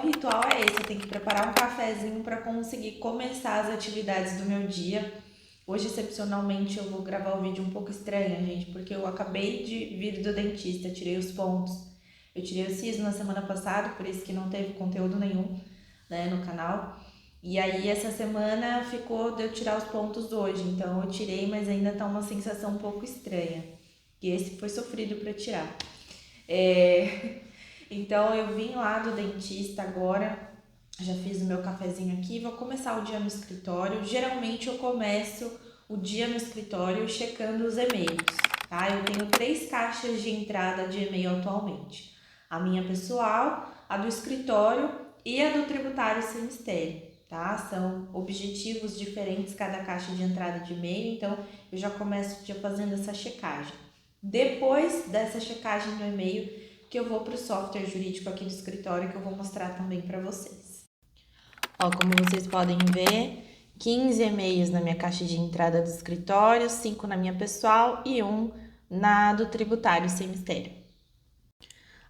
ritual é esse, eu tenho que preparar um cafezinho para conseguir começar as atividades do meu dia. Hoje, excepcionalmente, eu vou gravar o vídeo um pouco estranho, gente, porque eu acabei de vir do dentista, tirei os pontos. Eu tirei o siso na semana passada, por isso que não teve conteúdo nenhum, né, no canal. E aí, essa semana ficou de eu tirar os pontos hoje, então eu tirei, mas ainda tá uma sensação um pouco estranha. E esse foi sofrido para tirar. Então, eu vim lá do dentista agora, já fiz o meu cafezinho aqui, vou começar o dia no escritório. Geralmente eu começo o dia no escritório checando os e-mails, tá? Eu tenho 3 caixas de entrada de e-mail atualmente. A minha pessoal, a do escritório e a do tributário sem mistério, tá? São objetivos diferentes cada caixa de entrada de e-mail, então eu já começo o dia fazendo essa checagem. Depois dessa checagem do e-mail, que eu vou para o software jurídico aqui do escritório, que eu vou mostrar também para vocês. Ó, como vocês podem ver, 15 e-mails na minha caixa de entrada do escritório, 5 na minha pessoal e 1 na do tributário sem mistério.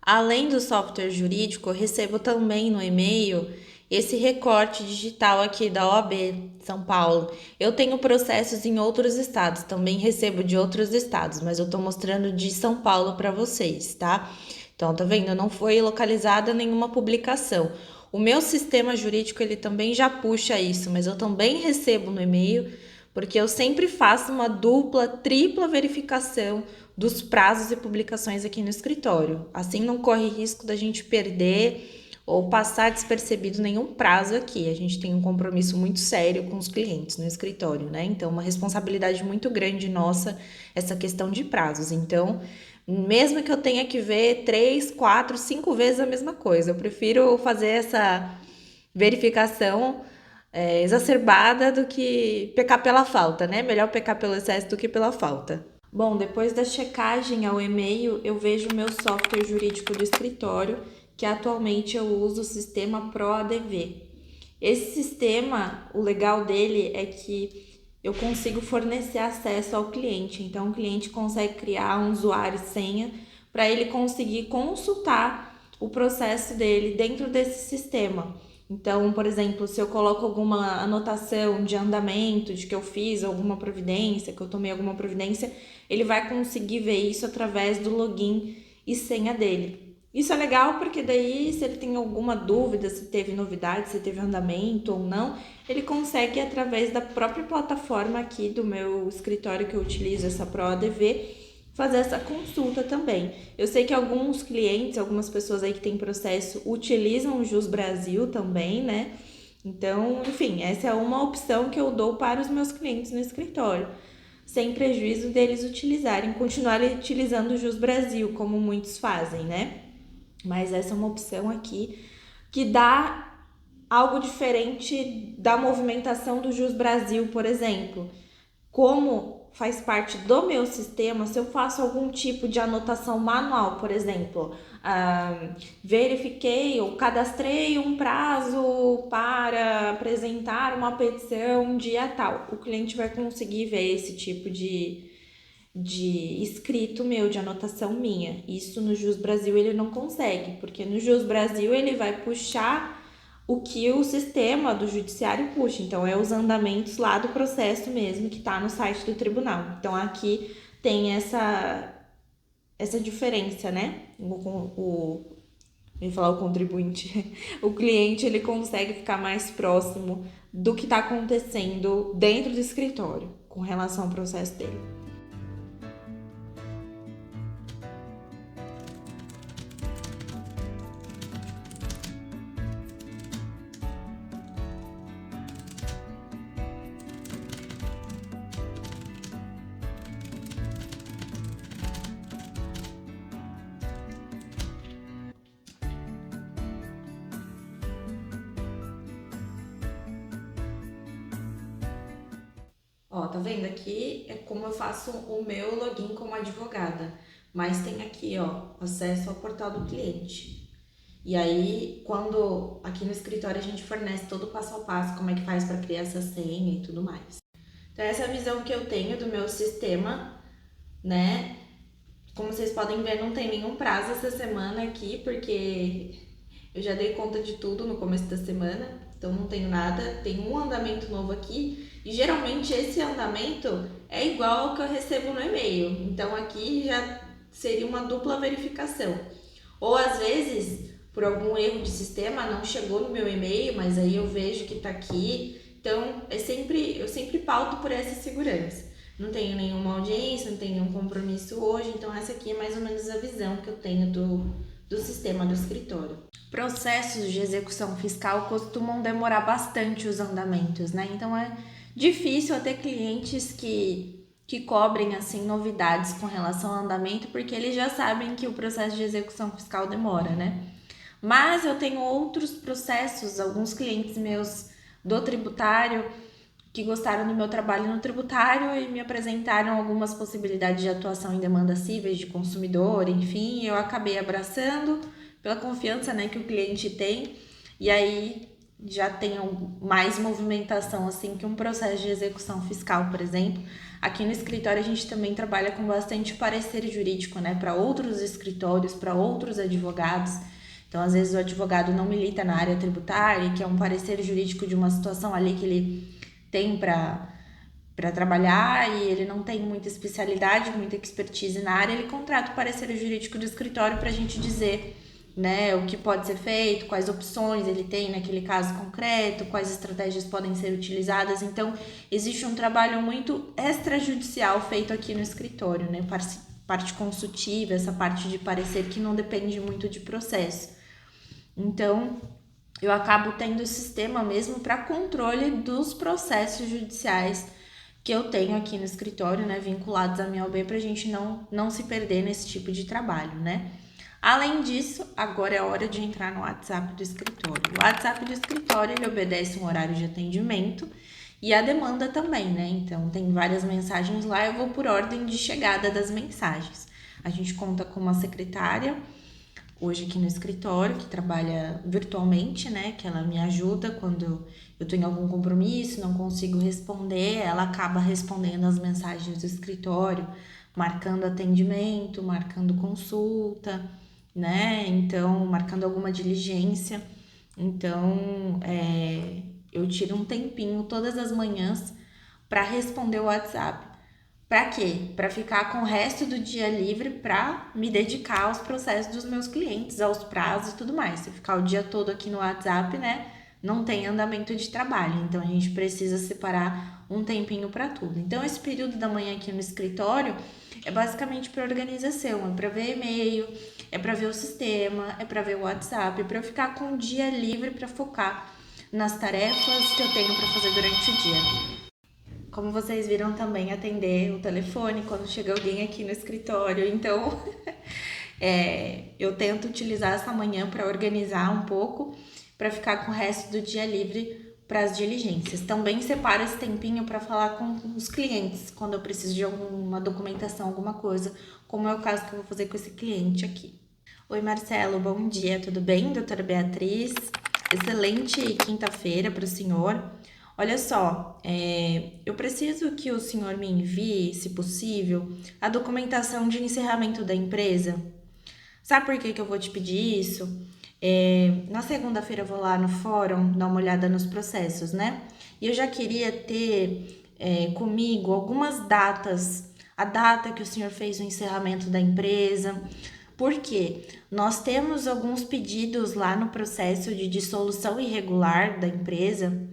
Além do software jurídico, eu recebo também no e-mail esse recorte digital aqui da OAB São Paulo. Eu tenho processos em outros estados, também recebo de outros estados, mas eu tô mostrando de São Paulo para vocês, tá? Então, tá vendo? Não foi localizada nenhuma publicação. O meu sistema jurídico, ele também já puxa isso, mas eu também recebo no e-mail, porque eu sempre faço uma dupla, tripla verificação dos prazos e publicações aqui no escritório. Assim não corre risco da gente perder ou passar despercebido nenhum prazo aqui. A gente tem um compromisso muito sério com os clientes no escritório, né? Então, uma responsabilidade muito grande nossa essa questão de prazos. Então, mesmo que eu tenha que ver 3, 4, 5 vezes a mesma coisa, eu prefiro fazer essa verificação exacerbada do que pecar pela falta, né? Melhor pecar pelo excesso do que pela falta. Bom, depois da checagem ao e-mail, eu vejo o meu software jurídico do escritório, que atualmente eu uso o sistema ProADV. Esse sistema, o legal dele é que eu consigo fornecer acesso ao cliente. Então, o cliente consegue criar um usuário e senha para ele conseguir consultar o processo dele dentro desse sistema. Então, por exemplo, se eu coloco alguma anotação de andamento, de que eu fiz alguma providência, que eu tomei alguma providência, ele vai conseguir ver isso através do login e senha dele. Isso é legal porque daí, se ele tem alguma dúvida, se teve novidade, se teve andamento ou não, ele consegue, através da própria plataforma aqui do meu escritório que eu utilizo, essa ProADV, fazer essa consulta também. Eu sei que alguns clientes, algumas pessoas aí que têm processo, utilizam o Jus Brasil também, né? Então, enfim, essa é uma opção que eu dou para os meus clientes no escritório, sem prejuízo deles continuarem utilizando o Jus Brasil, como muitos fazem, né? Mas essa é uma opção aqui que dá algo diferente da movimentação do Jus Brasil, por exemplo. Como faz parte do meu sistema, se eu faço algum tipo de anotação manual, por exemplo, verifiquei ou cadastrei um prazo para apresentar uma petição dia tal, o cliente vai conseguir ver esse tipo de escrito meu, de anotação minha. Isso no Jus Brasil ele não consegue, porque no Jus Brasil ele vai puxar o que o sistema do judiciário puxa. Então, é os andamentos lá do processo mesmo, que está no site do tribunal. Então, aqui tem essa diferença, né? Eu ia falar o contribuinte. O cliente, ele consegue ficar mais próximo do que está acontecendo dentro do escritório, com relação ao processo dele. Ó, tá vendo? Aqui é como eu faço o meu login como advogada, mas tem aqui, ó, acesso ao portal do cliente. E aí, quando aqui no escritório a gente fornece todo o passo a passo, como é que faz para criar essa senha e tudo mais. Então, essa é a visão que eu tenho do meu sistema, né? Como vocês podem ver, não tem nenhum prazo essa semana aqui, porque Eu já dei conta de tudo no começo da semana, então não tenho nada. Tem um andamento novo aqui e geralmente esse andamento é igual ao que eu recebo no e-mail. Então aqui já seria uma dupla verificação. Ou às vezes, por algum erro de sistema, não chegou no meu e-mail, mas aí eu vejo que está aqui. Então eu sempre pauto por essa segurança. Não tenho nenhuma audiência, não tenho nenhum compromisso hoje, então essa aqui é mais ou menos a visão que eu tenho do sistema do escritório. Processos de execução fiscal costumam demorar bastante os andamentos, né? Então é difícil ter clientes que cobrem assim novidades com relação ao andamento, porque eles já sabem que o processo de execução fiscal demora, né? Mas eu tenho outros processos, alguns clientes meus do tributário que gostaram do meu trabalho no tributário e me apresentaram algumas possibilidades de atuação em demandas cíveis de consumidor, enfim, eu acabei abraçando pela confiança, né, que o cliente tem, e aí já tenho mais movimentação assim que um processo de execução fiscal, por exemplo. Aqui no escritório a gente também trabalha com bastante parecer jurídico, né, para outros escritórios, para outros advogados. Então, às vezes o advogado não milita na área tributária, que é um parecer jurídico de uma situação ali que ele tem para trabalhar e ele não tem muita especialidade, muita expertise na área, ele contrata o parecer jurídico do escritório para a gente dizer, né, o que pode ser feito, quais opções ele tem naquele caso concreto, quais estratégias podem ser utilizadas. Então, existe um trabalho muito extrajudicial feito aqui no escritório, né, parte consultiva, essa parte de parecer que não depende muito de processo. Então, eu acabo tendo o sistema mesmo para controle dos processos judiciais que eu tenho aqui no escritório, né, vinculados à minha OAB, para a gente não se perder nesse tipo de trabalho, né. Além disso, agora é hora de entrar no WhatsApp do escritório. O WhatsApp do escritório, ele obedece um horário de atendimento e a demanda também, né, então tem várias mensagens lá, eu vou por ordem de chegada das mensagens. A gente conta com uma secretária hoje aqui no escritório, que trabalha virtualmente, né, que ela me ajuda quando eu tenho algum compromisso, não consigo responder, ela acaba respondendo as mensagens do escritório, marcando atendimento, marcando consulta, né, então, marcando alguma diligência. Então, eu tiro um tempinho todas as manhãs para responder o WhatsApp. Para quê? Para ficar com o resto do dia livre para me dedicar aos processos dos meus clientes, aos prazos e tudo mais. Se eu ficar o dia todo aqui no WhatsApp, né, não tem andamento de trabalho. Então a gente precisa separar um tempinho para tudo. Então esse período da manhã aqui no escritório é basicamente para organização, é para ver e-mail, é para ver o sistema, é para ver o WhatsApp, é para eu ficar com o dia livre para focar nas tarefas que eu tenho para fazer durante o dia. Como vocês viram também, atender o telefone quando chega alguém aqui no escritório. Então, eu tento utilizar essa manhã para organizar um pouco, para ficar com o resto do dia livre para as diligências. Também separo esse tempinho para falar com os clientes, quando eu preciso de alguma documentação, alguma coisa, como é o caso que eu vou fazer com esse cliente aqui. Oi, Marcelo, bom dia, tudo bem, doutora Beatriz? Excelente quinta-feira para o senhor. Olha só, eu preciso que o senhor me envie, se possível, a documentação de encerramento da empresa. Sabe por que eu vou te pedir isso? Na segunda-feira eu vou lá no fórum dar uma olhada nos processos, né? E eu já queria ter comigo algumas datas, a data que o senhor fez o encerramento da empresa, porque nós temos alguns pedidos lá no processo de dissolução irregular da empresa.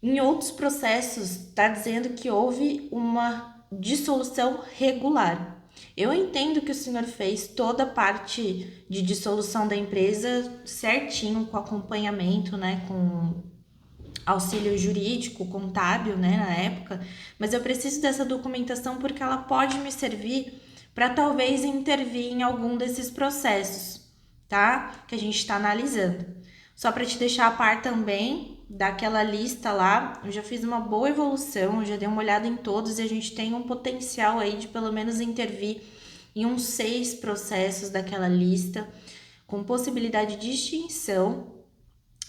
Em outros processos, está dizendo que houve uma dissolução regular. Eu entendo que o senhor fez toda a parte de dissolução da empresa certinho, com acompanhamento, né, com auxílio jurídico, contábil, né, na época, mas eu preciso dessa documentação porque ela pode me servir para talvez intervir em algum desses processos, tá? Que a gente está analisando. Só para te deixar a par também daquela lista lá, eu já fiz uma boa evolução, já dei uma olhada em todos e a gente tem um potencial aí de pelo menos intervir em uns 6 processos daquela lista, com possibilidade de extinção.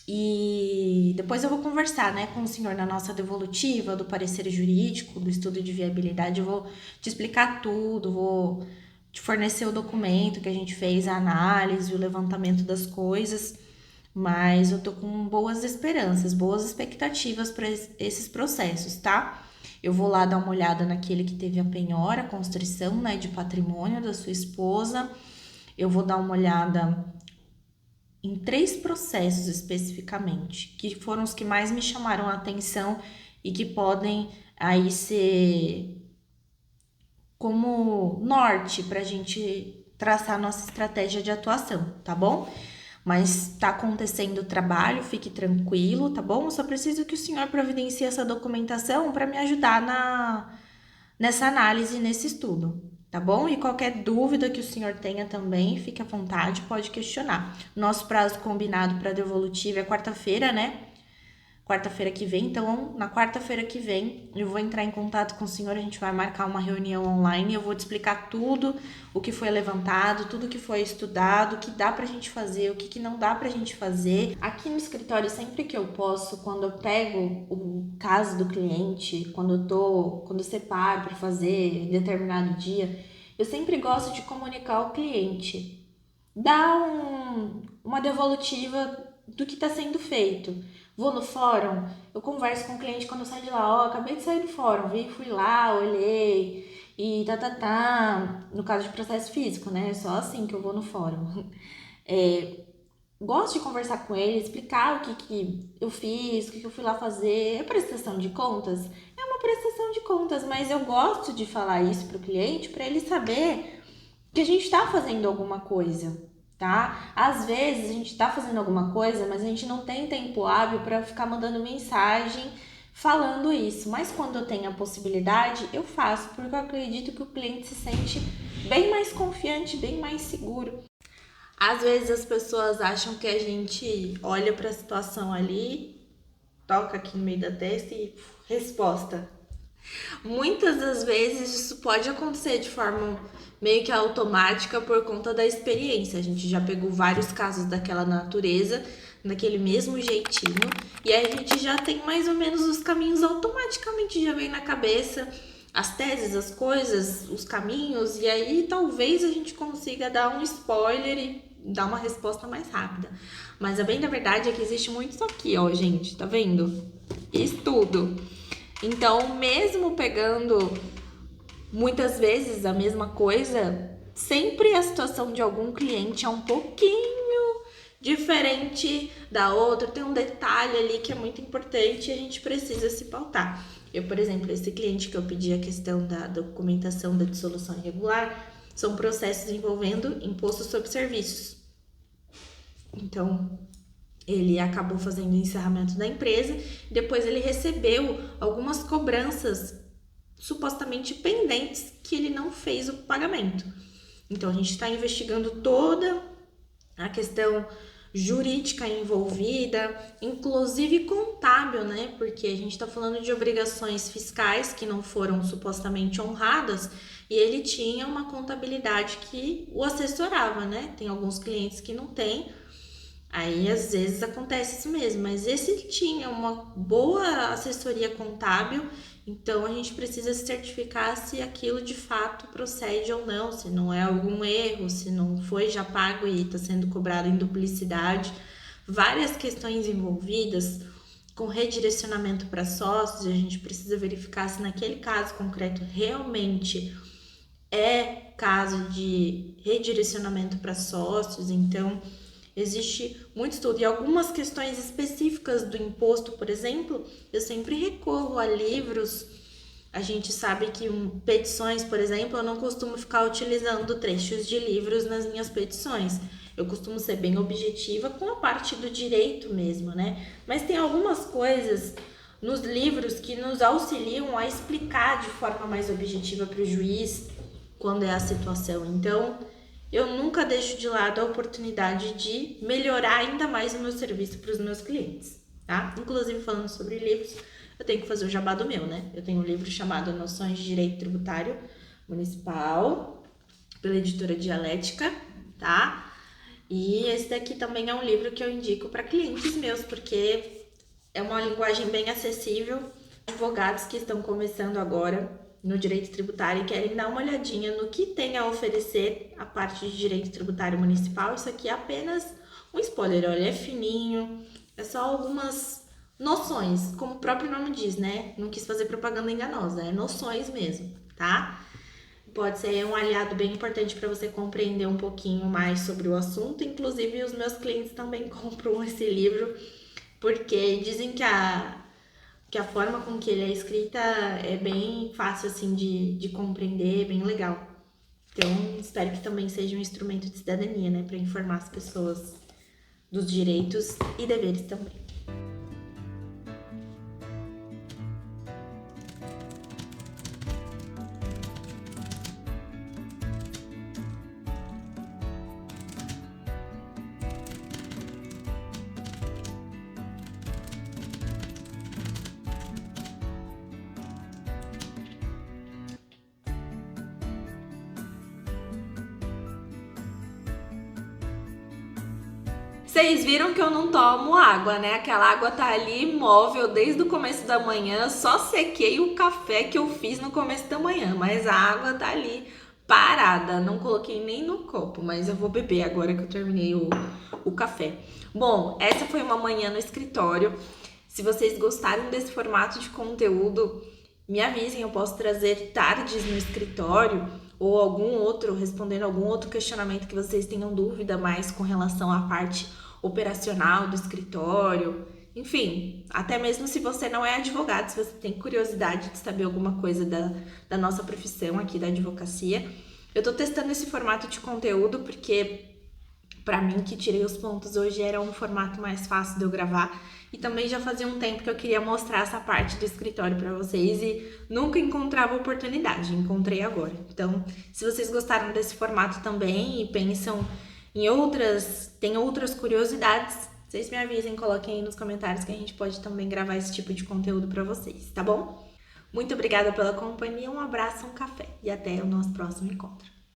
E depois eu vou conversar, né, com o senhor na nossa devolutiva, do parecer jurídico, do estudo de viabilidade, eu vou te explicar tudo, vou te fornecer o documento que a gente fez, a análise, o levantamento das coisas, Mas eu tô com boas esperanças, boas expectativas para esses processos, tá? Eu vou lá dar uma olhada naquele que teve a penhora, a constrição, né, de patrimônio da sua esposa. Eu vou dar uma olhada em 3 processos especificamente, que foram os que mais me chamaram a atenção e que podem aí ser como norte para a gente traçar nossa estratégia de atuação, tá bom? Mas tá acontecendo o trabalho, fique tranquilo, tá bom? Eu só preciso que o senhor providencie essa documentação para me ajudar nessa análise, nesse estudo, tá bom? E qualquer dúvida que o senhor tenha também, fique à vontade, pode questionar. Nosso prazo combinado para devolutiva é quarta-feira, né? Quarta-feira que vem, então na quarta-feira que vem eu vou entrar em contato com o senhor, a gente vai marcar uma reunião online, eu vou te explicar tudo o que foi levantado, tudo que foi estudado, o que dá pra gente fazer, o que não dá pra gente fazer. Aqui no escritório, sempre que eu posso, quando eu pego o caso do cliente, quando eu separo para fazer em determinado dia, eu sempre gosto de comunicar ao cliente, dar uma devolutiva do que está sendo feito. Vou no fórum, eu converso com o cliente quando eu saio de lá, acabei de sair do fórum, fui lá, olhei e no caso de processo físico, né, é só assim que eu vou no fórum. Gosto de conversar com ele, explicar o que eu fiz, o que eu fui lá fazer. É prestação de contas? É uma prestação de contas, mas eu gosto de falar isso para o cliente, para ele saber que a gente está fazendo alguma coisa, tá? Às vezes a gente está fazendo alguma coisa, mas a gente não tem tempo hábil para ficar mandando mensagem falando isso. Mas quando eu tenho a possibilidade, eu faço, porque eu acredito que o cliente se sente bem mais confiante, bem mais seguro. Às vezes as pessoas acham que a gente olha para a situação ali, toca aqui no meio da testa e resposta. Muitas das vezes isso pode acontecer de forma meio que automática por conta da experiência. A gente já pegou vários casos daquela natureza, daquele mesmo jeitinho, e aí a gente já tem mais ou menos os caminhos automaticamente já vem na cabeça, as teses, as coisas, os caminhos, e aí talvez a gente consiga dar um spoiler e dar uma resposta mais rápida. Mas a bem da verdade é que existe muito isso aqui, ó, gente, tá vendo? Estudo. Então, mesmo pegando muitas vezes a mesma coisa, sempre a situação de algum cliente é um pouquinho diferente da outra, tem um detalhe ali que é muito importante e a gente precisa se pautar. Eu, por exemplo, esse cliente que eu pedi a questão da documentação da dissolução irregular, são processos envolvendo imposto sobre serviços. Então, ele acabou fazendo o encerramento da empresa, depois ele recebeu algumas cobranças supostamente pendentes que ele não fez o pagamento. Então a gente está investigando toda a questão jurídica envolvida, inclusive contábil, né? Porque a gente está falando de obrigações fiscais que não foram supostamente honradas e ele tinha uma contabilidade que o assessorava, né? Tem alguns clientes que não têm. Aí, às vezes, acontece isso mesmo, mas esse tinha uma boa assessoria contábil, então a gente precisa se certificar se aquilo de fato procede ou não, se não é algum erro, se não foi já pago e está sendo cobrado em duplicidade. Várias questões envolvidas com redirecionamento para sócios, a gente precisa verificar se naquele caso concreto realmente é caso de redirecionamento para sócios, então existe muito estudo. E algumas questões específicas do imposto, por exemplo, eu sempre recorro a livros. A gente sabe que petições, por exemplo, eu não costumo ficar utilizando trechos de livros nas minhas petições. Eu costumo ser bem objetiva com a parte do direito mesmo, né? Mas tem algumas coisas nos livros que nos auxiliam a explicar de forma mais objetiva para o juiz quando é a situação. Então, eu nunca deixo de lado a oportunidade de melhorar ainda mais o meu serviço para os meus clientes, tá? Inclusive, falando sobre livros, eu tenho que fazer o jabá do meu, né? Eu tenho um livro chamado Noções de Direito Tributário Municipal, pela editora Dialética, tá? E esse daqui também é um livro que eu indico para clientes meus, porque é uma linguagem bem acessível. Advogados que estão começando agora no direito tributário e querem dar uma olhadinha no que tem a oferecer a parte de direito tributário municipal, isso aqui é apenas um spoiler, olha, é fininho, é só algumas noções, como o próprio nome diz, né? Não quis fazer propaganda enganosa, é noções mesmo, tá? Pode ser um aliado bem importante para você compreender um pouquinho mais sobre o assunto. Inclusive, os meus clientes também compram esse livro, porque dizem que a forma com que ele é escrita é bem fácil assim de compreender, bem legal. Então, espero que também seja um instrumento de cidadania, né, para informar as pessoas dos direitos e deveres também. Vocês viram que eu não tomo água, né? Aquela água tá ali imóvel desde o começo da manhã. Só sequei o café que eu fiz no começo da manhã, mas a água tá ali parada. Não coloquei nem no copo, mas eu vou beber agora que eu terminei o café. Bom, essa foi uma manhã no escritório. Se vocês gostaram desse formato de conteúdo, me avisem, eu posso trazer tardes no escritório ou algum outro, respondendo algum outro questionamento que vocês tenham dúvida mais com relação à parte operacional do escritório. Enfim, até mesmo se você não é advogado, se você tem curiosidade de saber alguma coisa da nossa profissão aqui da advocacia. Eu tô testando esse formato de conteúdo porque para mim, que tirei os pontos hoje, era um formato mais fácil de eu gravar. E também já fazia um tempo que eu queria mostrar essa parte do escritório para vocês e nunca encontrava oportunidade, encontrei agora. Então, se vocês gostaram desse formato também e pensam em tem outras curiosidades, vocês me avisem, coloquem aí nos comentários que a gente pode também gravar esse tipo de conteúdo para vocês, tá bom? Muito obrigada pela companhia, um abraço, um café e até o nosso próximo encontro.